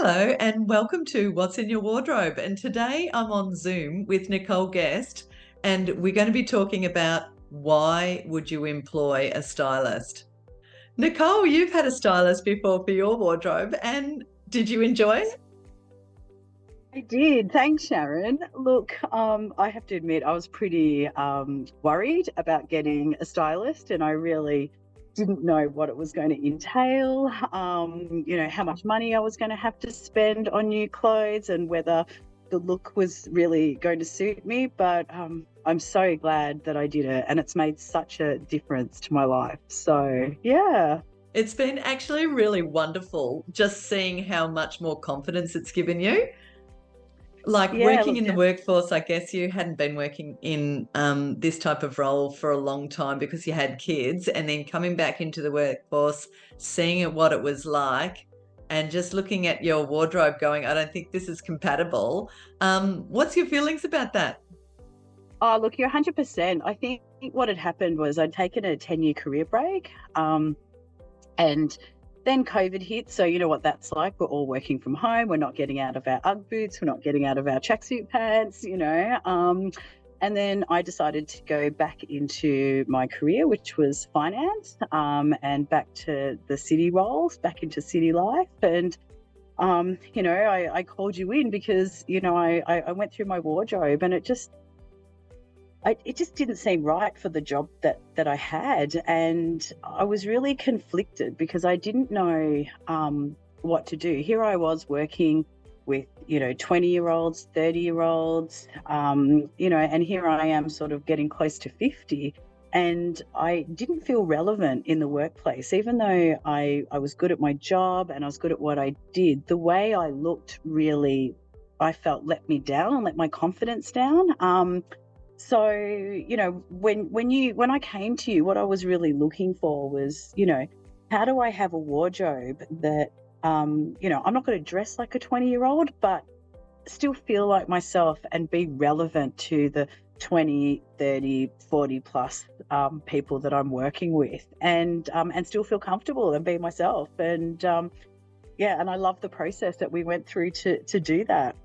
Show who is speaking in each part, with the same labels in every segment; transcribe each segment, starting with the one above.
Speaker 1: Hello and welcome to What's in Your Wardrobe. And today I'm on Zoom with Nicole Guest, and we're going to be talking about why would you employ a stylist? Nicole, you've had a stylist before for your wardrobe, and did you enjoy it?
Speaker 2: I did. Thanks, Sharon. Look, I have to admit, I was pretty worried about getting a stylist, and I really didn't know what it was going to entail, how much money I was going to have to spend on new clothes and whether the look was really going to suit me. But I'm so glad that I did it, and it's made such a difference to my life. So, yeah.
Speaker 1: It's been actually really wonderful just seeing how much more confidence it's given you. Like
Speaker 2: Yeah,
Speaker 1: working
Speaker 2: look,
Speaker 1: in the workforce, I guess you hadn't been working in this type of role for a long time because you had kids, and then coming back into the workforce, seeing what it was like, and just looking at your wardrobe going, I don't think this is compatible. What's your feelings about that?
Speaker 2: oh, look, you're 100%. I think what had happened was I'd taken a 10-year career break. And then COVID hit. So you know what that's like. We're all working from home. We're not getting out of our UGG boots. We're not getting out of our tracksuit pants. And then I decided to go back into my career, which was finance, and back to the city roles, back into city life. And, I called you in because, I went through my wardrobe and it just didn't seem right for the job that I had, and I was really conflicted because I didn't know what to do. Here I was working with 20-year-olds, 30-year-olds, and here I am sort of getting close to 50, and I didn't feel relevant in the workplace. Even though I was good at my job and I was good at what I did, the way I looked really, I felt, let me down and let my confidence down. So, when I came to you, what I was really looking for was, how do I have a wardrobe that, I'm not going to dress like a 20-year-old, but still feel like myself and be relevant to the 20, 30, 40 plus people that I'm working with, and still feel comfortable and be myself. And and I love the process that we went through to do that.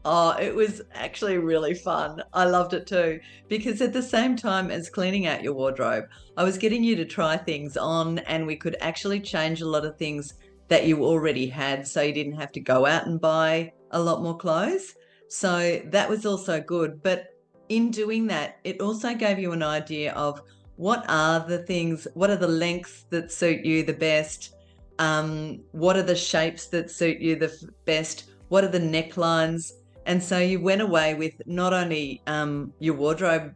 Speaker 1: Oh, it was actually really fun. I loved it too, because at the same time as cleaning out your wardrobe, I was getting you to try things on, and we could actually change a lot of things that you already had so you didn't have to go out and buy a lot more clothes. So that was also good. But in doing that, it also gave you an idea of what are the things, what are the lengths that suit you the best? What are the shapes that suit you the best? What are the necklines? And so you went away with not only your wardrobe,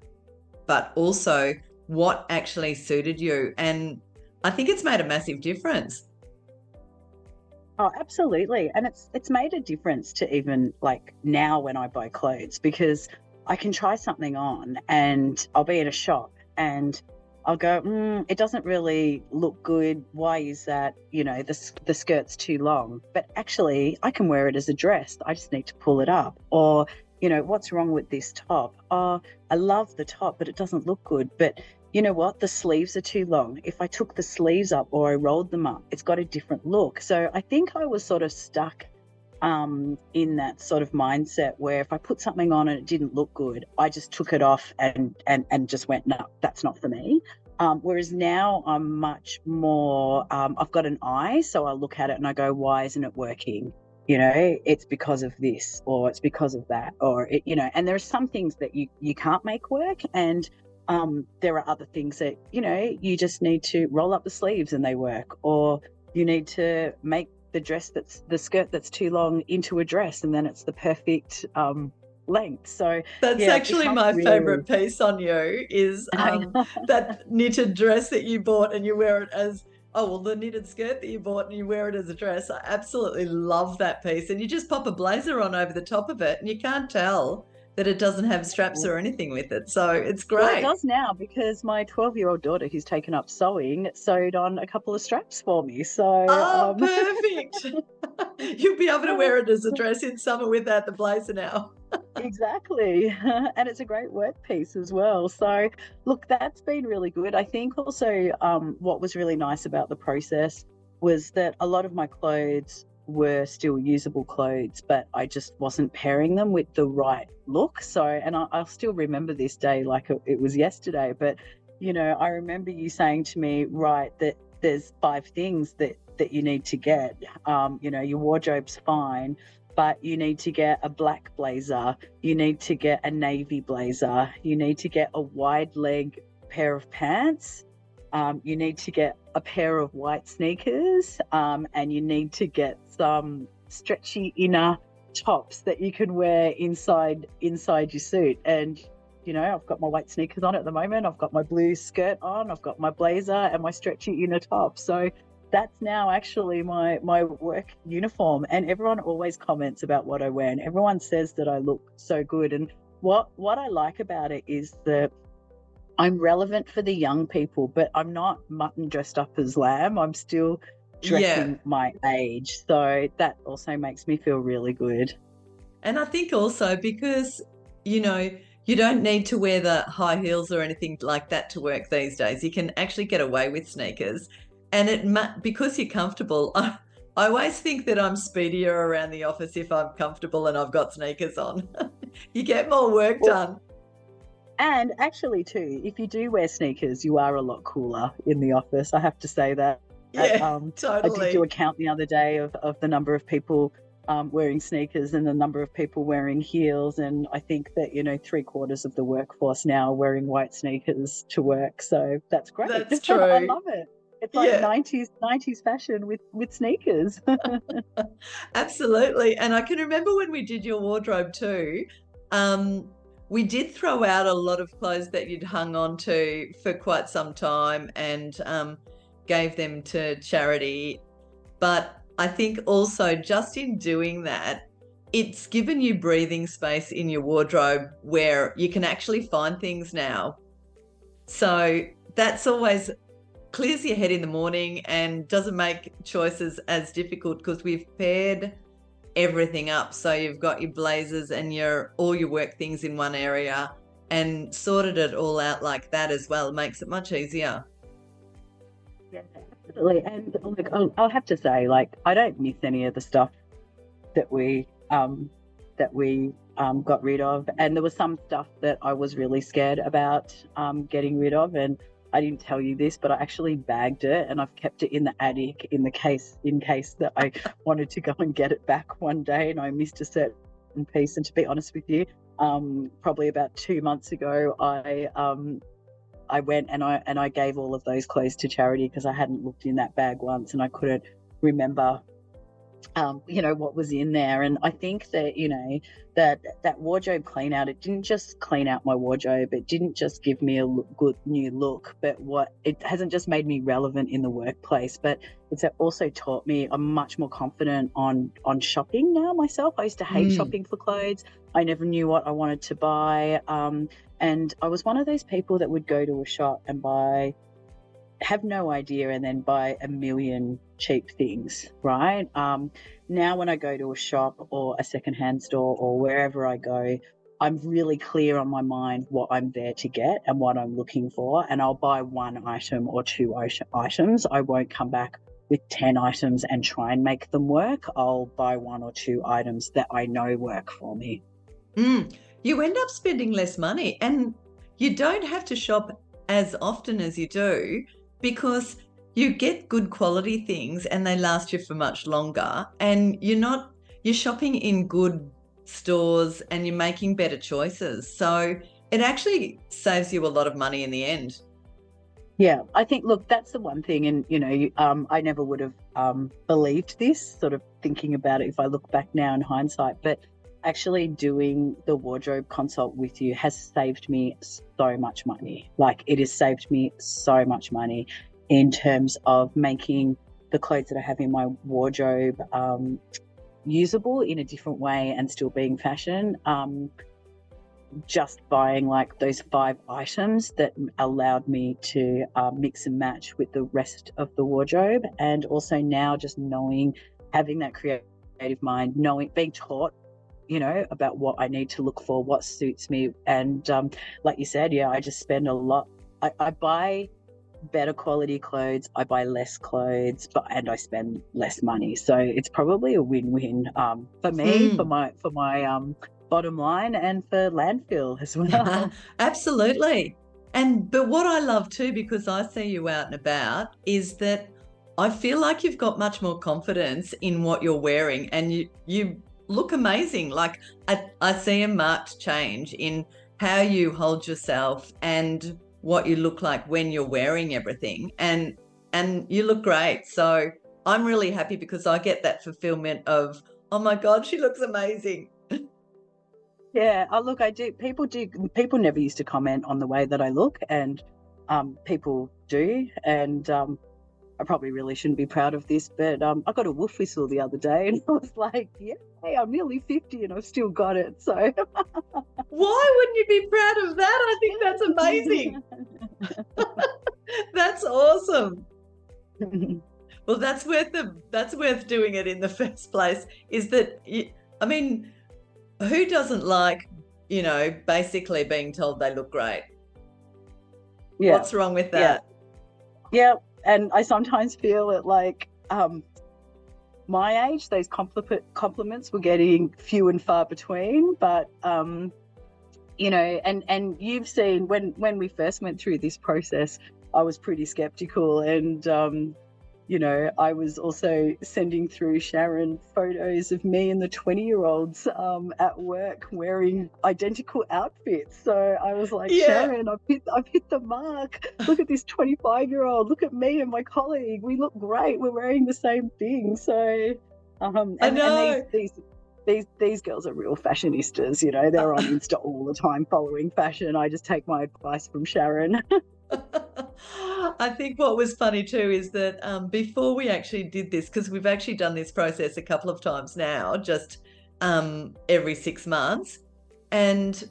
Speaker 1: but also what actually suited you. And I think it's made a massive difference.
Speaker 2: Oh, absolutely. And it's made a difference to even like now when I buy clothes, because I can try something on and I'll be in a shop and I'll go, it doesn't really look good. Why is that? The skirt's too long. But actually, I can wear it as a dress. I just need to pull it up. Or, what's wrong with this top? Oh, I love the top, but it doesn't look good. But you know what? The sleeves are too long. If I took the sleeves up or I rolled them up, it's got a different look. So I think I was sort of stuck in that sort of mindset where if I put something on and it didn't look good, I just took it off and just went, no, that's not for me. Whereas now I'm much more, I've got an eye, so I look at it and I go, why isn't it working? It's because of this, or it's because of that, or and there are some things that you can't make work, and there are other things that you just need to roll up the sleeves and they work, or you need to make the skirt that's too long into a dress, and then it's the perfect length. So
Speaker 1: That's
Speaker 2: yeah, it's
Speaker 1: actually
Speaker 2: become
Speaker 1: my
Speaker 2: really.
Speaker 1: favorite piece on you is that knitted dress that you bought and you wear it as, oh, well, the knitted skirt that you bought and you wear it as a dress. I absolutely love that piece. And you just pop a blazer on over the top of it and you can't tell that it doesn't have straps or anything with it. So it's
Speaker 2: Well, it
Speaker 1: great.
Speaker 2: does now because my 12-year-old daughter, who's taken up sewing, sewed on a couple of straps for me. So,
Speaker 1: Oh, perfect. You'll be able to wear it as a dress in summer without the blazer now.
Speaker 2: exactly. And it's a great work piece as well. So, look, that's been really good. I think also what was really nice about the process was that a lot of my clothes were still usable clothes, but I just wasn't pairing them with the right look. So, and I'll still remember this day like it was yesterday, but I remember you saying to me, right, that there's 5 things that you need to get. Your wardrobe's fine, but you need to get a black blazer, you need to get a navy blazer, you need to get a wide leg pair of pants, you need to get a pair of white sneakers, and you need to get some stretchy inner tops that you can wear inside your suit. And I've got my white sneakers on at the moment, I've got my blue skirt on, I've got my blazer and my stretchy inner top. So that's now actually my work uniform, and everyone always comments about what I wear, and everyone says that I look so good. And what I like about it is that I'm relevant for the young people, but I'm not mutton dressed up as lamb. I'm still dressing my age. So that also makes me feel really good.
Speaker 1: And I think also because, you don't need to wear the high heels or anything like that to work these days. You can actually get away with sneakers. And because you're comfortable, I always think that I'm speedier around the office if I'm comfortable and I've got sneakers on. You get more work done.
Speaker 2: And actually too, if you do wear sneakers, you are a lot cooler in the office. I have to say that.
Speaker 1: Yeah, totally.
Speaker 2: I did do a count the other day of the number of people wearing sneakers and the number of people wearing heels. And I think that, 3/4 of the workforce now are wearing white sneakers to work. So that's great.
Speaker 1: That's true.
Speaker 2: I love it. It's like 90s fashion with sneakers.
Speaker 1: Absolutely. And I can remember when we did your wardrobe too, we did throw out a lot of clothes that you'd hung on to for quite some time and gave them to charity. But I think also just in doing that, it's given you breathing space in your wardrobe where you can actually find things now. So that's always clears your head in the morning and doesn't make choices as difficult because we've paired everything up. So you've got your blazers and all your work things in one area and sorted it all out like that as well. It makes it much easier.
Speaker 2: Yeah, absolutely. And like, I'll have to say, like, I don't miss any of the stuff that we got rid of. And there was some stuff that I was really scared about getting rid of. And I didn't tell you this, but I actually bagged it and I've kept it in the attic in case that I wanted to go and get it back one day and I missed a certain piece. And to be honest with you, probably about 2 months ago, I went and I gave all of those clothes to charity because I hadn't looked in that bag once and I couldn't remember what was in there. And I think that that wardrobe clean out, it didn't just clean out my wardrobe, it didn't just give me a good new look, but it hasn't just made me relevant in the workplace, but it's also taught me I'm much more confident on shopping now myself. I used to hate shopping for clothes. I never knew what I wanted to buy, and I was one of those people that would go to a shop and have no idea and then buy a million cheap things, right? Now when I go to a shop or a secondhand store or wherever I go, I'm really clear on my mind what I'm there to get and what I'm looking for, and I'll buy 1 item or 2 items. I won't come back with 10 items and try and make them work. I'll buy 1 or 2 items that I know work for me.
Speaker 1: You end up spending less money and you don't have to shop as often as you do because you get good quality things and they last you for much longer, and you're shopping in good stores and you're making better choices. So it actually saves you a lot of money in the end.
Speaker 2: Yeah, I think, look, that's the one thing. And, I never would have believed this, sort of thinking about it if I look back now in hindsight, but actually doing the wardrobe consult with you has saved me so much money. Like, it has saved me so much money in terms of making the clothes that I have in my wardrobe usable in a different way and still being fashion. Just buying like those 5 items that allowed me to mix and match with the rest of the wardrobe. And also now just having that creative mind, being taught, about what I need to look for, what suits me. And like you said, I just spend a lot. I buy better quality clothes, I buy less clothes, and I spend less money. So it's probably a win-win for me, for
Speaker 1: Mm.
Speaker 2: my bottom line, and for landfill as well.
Speaker 1: Absolutely. But what I love too, because I see you out and about, is that I feel like you've got much more confidence in what you're wearing, and you look amazing. Like I see a marked change in how you hold yourself and what you look like when you're wearing everything, and you look great. So I'm really happy because I get that fulfillment of, oh my God, she looks amazing.
Speaker 2: Yeah, oh look, I do. People never used to comment on the way that I look, and people do, and I probably really shouldn't be proud of this, but I got a woof whistle the other day, and I was like, yeah, hey, I'm nearly 50 and I've still got it. So
Speaker 1: Why wouldn't you be proud of that? I think that's amazing. That's awesome. Well, that's worth doing it in the first place. Is that I mean, who doesn't like, basically being told they look great?
Speaker 2: Yeah,
Speaker 1: What's wrong with
Speaker 2: yeah,
Speaker 1: that?
Speaker 2: yeah. And I sometimes feel that, like, my age, those compliments were getting few and far between. But and you've seen when we first went through this process, I was pretty skeptical, and I was also sending through Sharon photos of me and the 20-year-olds at work wearing identical outfits. So I was like,
Speaker 1: Yeah,
Speaker 2: Sharon, I've hit the mark. Look at this 25-year-old. Look at me and my colleague. We look great. We're wearing the same thing. So,
Speaker 1: I
Speaker 2: and
Speaker 1: know.
Speaker 2: these girls are real fashionistas. They're on Insta all the time following fashion. I just take my advice from Sharon.
Speaker 1: I think what was funny too is that before we actually did this, because we've actually done this process a couple of times now, just every 6 months. And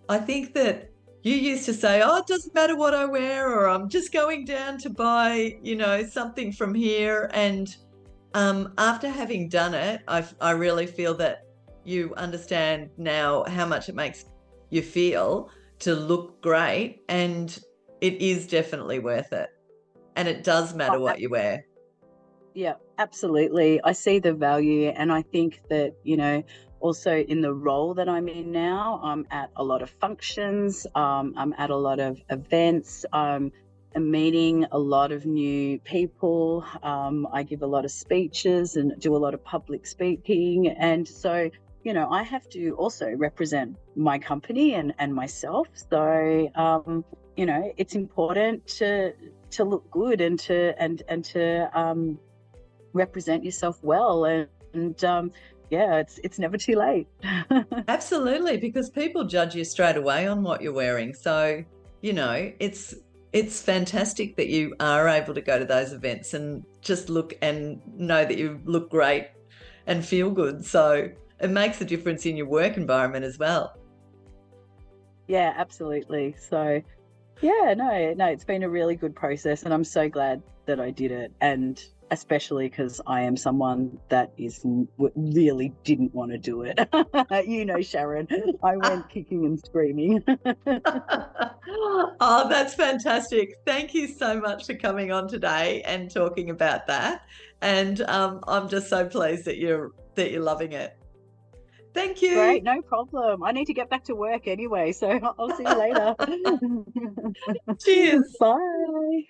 Speaker 1: I think that you used to say, oh, it doesn't matter what I wear, or I'm just going down to buy, something from here. And after having done it, I really feel that you understand now how much it makes you feel to look great, and it is definitely worth it. And it does matter
Speaker 2: Oh,
Speaker 1: what you wear.
Speaker 2: yeah, absolutely. I see the value, and I think that, also in the role that I'm in now, I'm at a lot of functions, I'm at a lot of events, I'm meeting a lot of new people. I give a lot of speeches and do a lot of public speaking. And so, I have to also represent my company and myself. So, it's important to look good and to represent yourself well, and yeah, it's never too late.
Speaker 1: Absolutely, because people judge you straight away on what you're wearing. So, it's fantastic that you are able to go to those events and just look and know that you look great and feel good. So it makes a difference in your work environment as well.
Speaker 2: Yeah, absolutely. So yeah, no, it's been a really good process, and I'm so glad that I did it. And especially because I am someone that really didn't want to do it. Sharon, I went kicking and screaming.
Speaker 1: Oh, that's fantastic. Thank you so much for coming on today and talking about that. And I'm just so pleased that you're loving it. Thank you.
Speaker 2: Great, no problem. I need to get back to work anyway, so I'll see you later.
Speaker 1: Cheers.
Speaker 2: Bye.